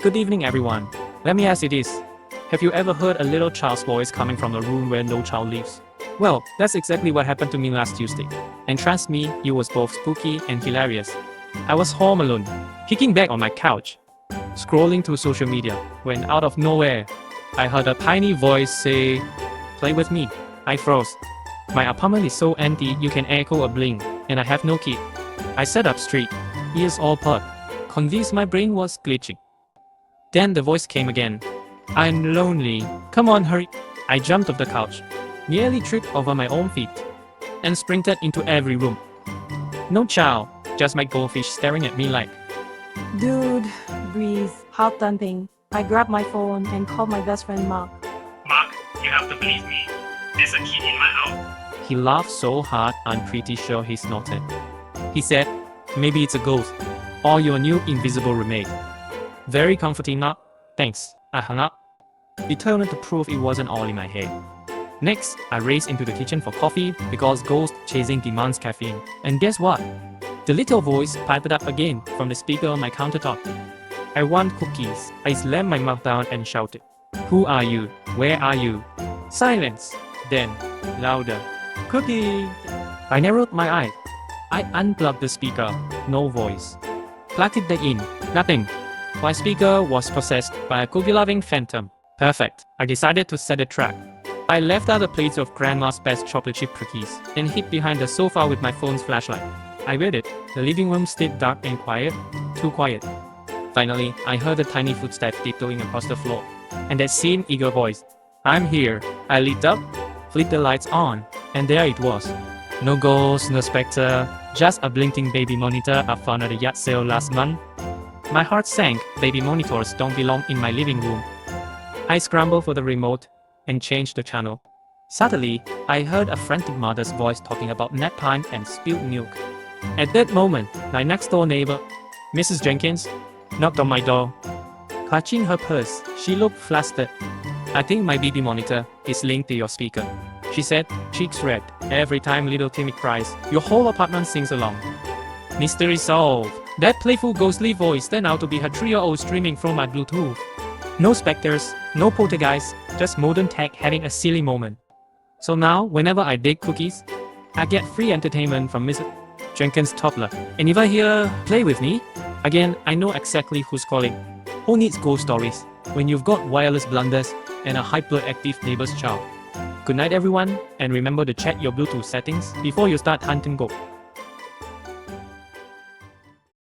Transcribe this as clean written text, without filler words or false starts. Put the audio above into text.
Good evening, everyone. Let me ask you this. Have you ever heard a little child's voice coming from a room where no child lives? Well, that's exactly what happened to me last Tuesday. And trust me, it was both spooky and hilarious. I was home alone, kicking back on my couch, scrolling through social media, when out of nowhere, I heard a tiny voice say, "Play with me." I froze. My apartment is so empty you can echo a blink, and I have no key. I sat up straight, ears all perked, convinced my brain was glitching. Then the voice came again. "I'm lonely. Come on, hurry." I jumped off the couch, nearly tripped over my own feet, and sprinted into every room. No child, just my goldfish staring at me like, Dude, breathe. Heart thumping. I grabbed my phone and called my best friend Mark. Mark, you have to believe me. There's a kid in my house. He laughed so hard I'm pretty sure he snorted. He said, "Maybe it's a ghost, or your new invisible roommate." Very comforting, not? Thanks. I hung up, determined to prove it wasn't all in my head. Next, I raced into the kitchen for coffee because ghost chasing demands caffeine. And guess what? The little voice piped up again from the speaker on my countertop. "I want cookies." I slammed my mouth down and shouted, "Who are you? Where are you?" Silence. Then, louder, "Cookie." I narrowed my eye. I unplugged the speaker. No voice. Plugged it back in. Nothing. My speaker was possessed by a cookie-loving phantom. Perfect. I decided to set a trap. I left out a plate of Grandma's best chocolate chip cookies and hid behind the sofa with my phone's flashlight. I waited. The living room stayed dark and quiet. Too quiet. Finally, I heard a tiny footstep tiptoeing across the floor. And that same eager voice. "I'm here." I lit up, flipped the lights on, and there it was. No ghost, no specter, just a blinking baby monitor I found at a yard sale last month. My heart sank. Baby monitors don't belong in my living room. I scrambled for the remote and changed the channel. Suddenly, I heard a frantic mother's voice talking about nap time and spilled milk. At that moment, my next-door neighbor, Mrs. Jenkins, knocked on my door. Clutching her purse, she looked flustered. "I think my baby monitor is linked to your speaker," she said, cheeks red. "Every time little Timmy cries, your whole apartment sings along." Mystery solved. That playful ghostly voice turned out to be her 3-year-old streaming from my Bluetooth. No specters, no poltergeists, just modern tech having a silly moment. So now, whenever I bake cookies, I get free entertainment from Mrs. Jenkins' Toddler. And if I hear "Play with me," again, I know exactly who's calling. Who needs ghost stories when you've got wireless blunders and a hyperactive neighbor's child? Good night, everyone, and remember to check your Bluetooth settings before you start hunting ghosts.